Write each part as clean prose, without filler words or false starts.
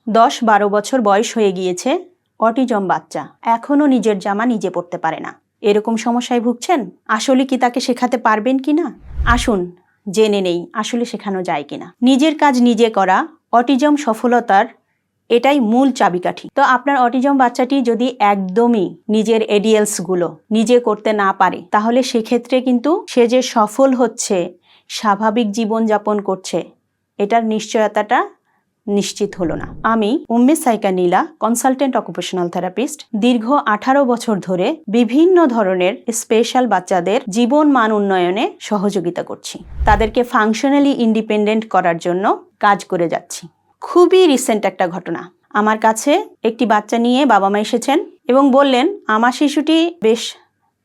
10-12 বছর বয়স হয়ে গিয়েছে, অটিজম বাচ্চা, এখনও নিজের জামা নিজে পরতে পারে না। এরকম সমস্যায় ভুগছেন? আসলে কি তাকে শেখাতে পারবেন কি না? আসুন জেনে নেই আসলে শেখানো যায় কিনা। নিজের কাজ নিজে করা অটিজম সফলতার এটাই মূল চাবিকাঠি। তো আপনার অটিজম বাচ্চাটি যদি একদমই নিজের এডিএলসগুলো নিজে করতে না পারে, তাহলে সেক্ষেত্রে কিন্তু সে যে সফল হচ্ছে, স্বাভাবিক জীবনযাপন করছে, এটার নিশ্চয়তাটা নিশ্চিত হলো না। আমি উম্মে সাইকা নীলা, কনসালটেন্ট অকুপেশনাল থেরাপিস্ট, দীর্ঘ 18 বছর ধরে বিভিন্ন ধরনের স্পেশাল বাচ্চাদের জীবন মান উন্নয়নে সহযোগিতা করছি। তাদেরকে ফাংশনালি ইন্ডিপেন্ডেন্ট করার জন্য কাজ করে যাচ্ছি। খুবই রিসেন্ট একটা ঘটনা। আমার কাছে একটি বাচ্চা নিয়ে বাবা মা এসেছেন এবং বললেন আমার শিশুটি বেশ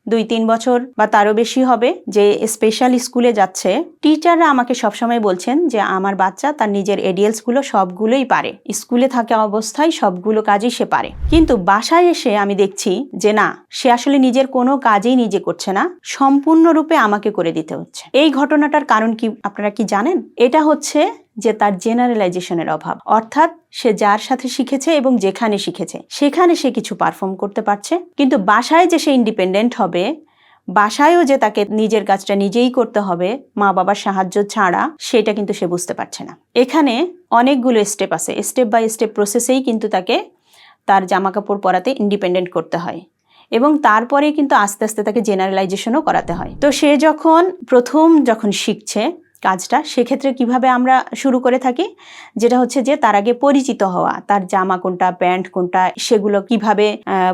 2-3 বছর বা তারও বেশি হবে যে স্পেশাল স্কুলে যাচ্ছে। টিচাররা আমাকে সবসময় বলছেন যে আমার বাচ্চা তার নিজের এডিএলসগুলো সবগুলোই পারে, স্কুলে থাকা অবস্থায় সবগুলো কাজই সে পারে, কিন্তু বাসায় এসে আমি দেখছি যে না, সে আসলে নিজের কোনো কাজই নিজে করছে না, সম্পূর্ণরূপে আমাকে করে দিতে হচ্ছে। এই ঘটনাটার কারণ কি আপনারা কি জানেন? এটা হচ্ছে যে তার জেনারেলাইজেশনের অভাব, অর্থাৎ সে যার সাথে শিখেছে এবং যেখানে শিখেছে সেখানে সে কিছু পারফর্ম করতে পারছে, কিন্তু বাসায় যে সে ইন্ডিপেন্ডেন্ট হবে, বাসায়ও যে তাকে নিজের কাজটা নিজেই করতে হবে মা বাবার সাহায্য ছাড়া, সেটা কিন্তু সে বুঝতে পারছে না। এখানে অনেকগুলো স্টেপ আছে, স্টেপ বাই স্টেপ প্রসেসেই কিন্তু তাকে তার জামা কাপড় পরাতে ইন্ডিপেন্ডেন্ট করতে হয় এবং তারপরে কিন্তু আস্তে আস্তে তাকে জেনারেলাইজেশনও করাতে হয়। তো সে যখন শিখছে কাজটা, সেক্ষেত্রে কিভাবে আমরা শুরু করে থাকি, যেটা হচ্ছে যে তার আগে পরিচিত হওয়া, তার জামা কোনটা, প্যান্ট কোনটা, সেগুলো কিভাবে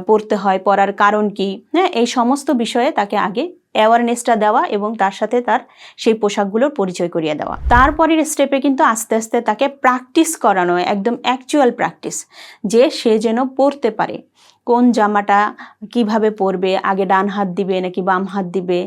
পরতে হয়, পরার কারণ কি, হ্যাঁ, এই সমস্ত বিষয়ে তাকে আগে অ্যাওয়ারনেসটা দেওয়া এবং তার সাথে তার সেই পোশাকগুলোর পরিচয় করিয়ে দেওয়া। তারপরের স্টেপে কিন্তু আস্তে আস্তে তাকে প্র্যাকটিস করানো, একদম অ্যাকচুয়াল প্র্যাকটিস, যে সে যেন পরতে পারে, কোন জামাটা কিভাবে পরবে, আগে ডান হাত দিবে নাকি বাম হাত দিবে,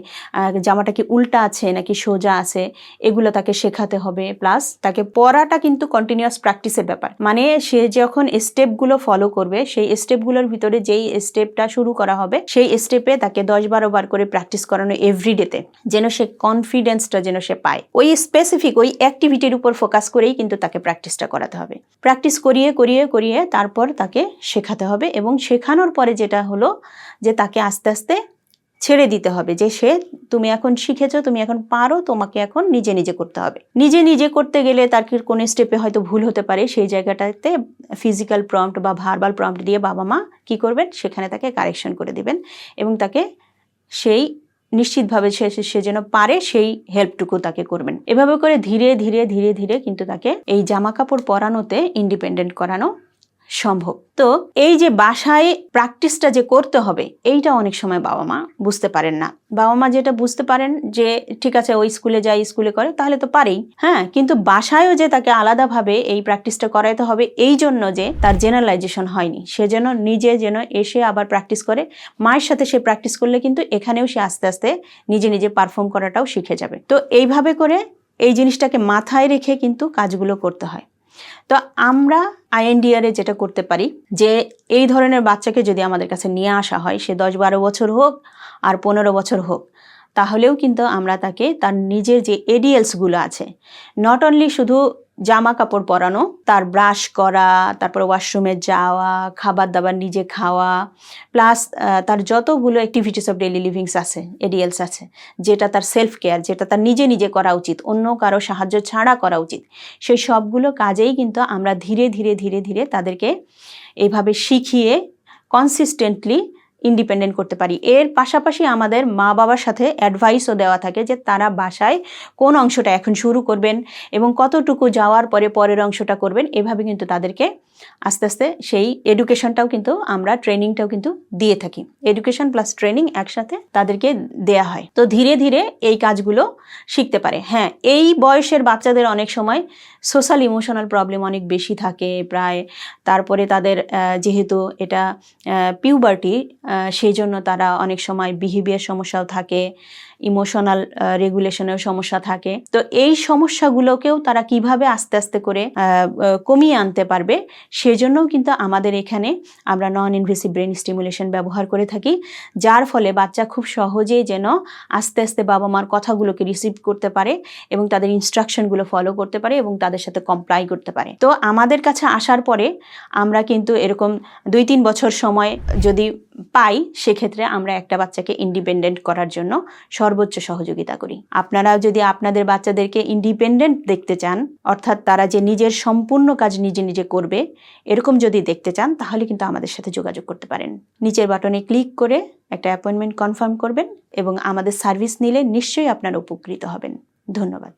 জামাটা কি উল্টা আছে নাকি সোজা আছে, এগুলো তাকে শেখাতে হবে। প্লাস তাকে পড়াটা কিন্তু কন্টিনিউয়াস প্র্যাকটিসের ব্যাপার, মানে সে যখন স্টেপগুলো ফলো করবে, সেই স্টেপগুলোর ভিতরে যেই স্টেপটা শুরু করা হবে সেই স্টেপে তাকে 10-12 বার করে প্র্যাকটিস করানো এভরিডেতে, যেন সে কনফিডেন্সটা যেন সে পায়। ওই স্পেসিফিক ওই অ্যাক্টিভিটির উপর ফোকাস করেই কিন্তু তাকে প্র্যাকটিসটা করাতে হবে। প্র্যাকটিস করিয়ে করিয়ে করিয়ে তারপর তাকে শেখাতে হবে এবং শেখানোর পরে যেটা হলো যে তাকে আস্তে আস্তে ছেড়ে দিতে হবে যে তুমি এখন শিখেছো, তুমি এখন পারো, তোমাকে এখন নিজে নিজে করতে হবে। নিজে নিজে করতে গেলে তার কোনো স্টেপে হয়তো ভুল হতে পারে, সেই জায়গাটাতে ফিজিক্যাল প্রম্পট বা ভার্বাল প্রম্পট দিয়ে বাবা মা কি করবেন, সেখানে তাকে কারেকশন করে দিবেন এবং তাকে সেই নিশ্চিতভাবে সে যেন পারে সেই হেল্পটুকু তাকে করবেন। এভাবে করে ধীরে ধীরে ধীরে ধীরে কিন্তু তাকে এই জামা কাপড় পরানোতে ইন্ডিপেন্ডেন্ট করানো সম্ভব। তো এই যে বাসায় প্র্যাকটিসটা যে করতে হবে, এইটা অনেক সময় বাবা মা বুঝতে পারেন না। বাবা মা যেটা বুঝতে পারেন যে ঠিক আছে ওই স্কুলে যায়, স্কুলে করে, তাহলে তো পারেই, হ্যাঁ, কিন্তু বাসায়ও যে তাকে আলাদাভাবে এই প্র্যাকটিসটা করাইতে হবে, এই জন্য যে তার জেনারেলাইজেশন হয়নি, সে যেন নিজে যেন এসে আবার প্র্যাকটিস করে, মায়ের সাথে সে প্র্যাকটিস করলে কিন্তু এখানেও সে আস্তে আস্তে নিজে নিজে পারফর্ম করাটাও শিখে যাবে। তো এইভাবে করে এই জিনিসটাকে মাথায় রেখে কিন্তু কাজগুলো করতে হয়। তো আমরা আইএনডিআর এ যেটা করতে পারি, যে এই ধরনের বাচ্চাকে যদি আমাদের কাছে নিয়ে আসা হয়, সে 10-12 বছর হোক আর 15 বছর হোক, তাহলেও কিন্তু আমরা তাকে তার নিজের যে এডিএলসগুলো আছে, নট অনলি শুধু জামা কাপড় পরানো, তার ব্রাশ করা, তারপর ওয়াশরুমে যাওয়া, খাবার দাবার নিজে খাওয়া, প্লাস তার যতগুলো অ্যাক্টিভিটিস অফ ডেইলি লিভিংস আছে, এডিএলস আছে, যেটা তার সেলফ কেয়ার, যেটা তার নিজে নিজে করা উচিত, অন্য কারো সাহায্য ছাড়া করা উচিত, সেই সবগুলো কাজেই কিন্তু আমরা ধীরে ধীরে ধীরে ধীরে তাদেরকে এইভাবে শিখিয়ে কনসিস্টেন্টলি ইন্ডিপেন্ডেন্ট করতে পারি। এর পাশাপাশি আমাদের মা বাবার সাথে অ্যাডভাইসও দেওয়া থাকে যে তারা বাসায় কোন অংশটা এখন শুরু করবেন এবং কতটুকু যাওয়ার পরে পরের অংশটা করবেন। এভাবে কিন্তু তাদেরকে আস্তে আস্তে সেই এডুকেশনটাও কিন্তু আমরা, ট্রেনিংটাও কিন্তু দিয়ে থাকি। এডুকেশন প্লাস ট্রেনিং একসাথে তাদেরকে দেয়া হয়। তো ধীরে ধীরে এই কাজগুলো শিখতে পারে। হ্যাঁ, এই বয়সের বাচ্চাদের অনেক সময় সোশ্যাল ইমোশনাল প্রবলেম অনেক বেশি থাকে প্রায়, তারপরে তাদের যেহেতু এটা পিউবার্টি, সেই জন্য তারা অনেক সময় বিহেভিয়ার সমস্যাও থাকে। ইমোশনাল রেগুলেশনেও সমস্যা থাকে। তো এই সমস্যাগুলোকেও তারা কিভাবে আস্তে আস্তে করে কমিয়ে আনতে পারবে, সেজন্যও কিন্তু আমাদের এখানে আমরা নন ইনভেসিভ ব্রেন স্টিমুলেশন ব্যবহার করে থাকি, যার ফলে বাচ্চা খুব সহজেই যেন আস্তে আস্তে বাবা মার কথাগুলোকে রিসিভ করতে পারে এবং তাদের ইনস্ট্রাকশনগুলো ফলো করতে পারে এবং তাদের সাথে কমপ্লাই করতে পারে। তো আমাদের কাছে আসার পরে আমরা কিন্তু এরকম 2-3 বছর সময় যদি পাই, সেক্ষেত্রে আমরা একটা বাচ্চাকে ইন্ডিপেন্ডেন্ট করার জন্য সর্বোচ্চ সহযোগিতা করি। আপনারাও যদি আপনাদের বাচ্চাদেরকে ইন্ডিপেন্ডেন্ট দেখতে চান, অর্থাৎ তারা যে নিজের সম্পূর্ণ কাজ নিজে নিজে করবে, এরকম যদি দেখতে চান, তাহলে কিন্তু আমাদের সাথে যোগাযোগ করতে পারেন। নিচের বাটনে ক্লিক করে একটা অ্যাপয়েন্টমেন্ট কনফার্ম করবেন এবং আমাদের সার্ভিস নিলে নিশ্চয়ই আপনারা উপকৃত হবেন। ধন্যবাদ।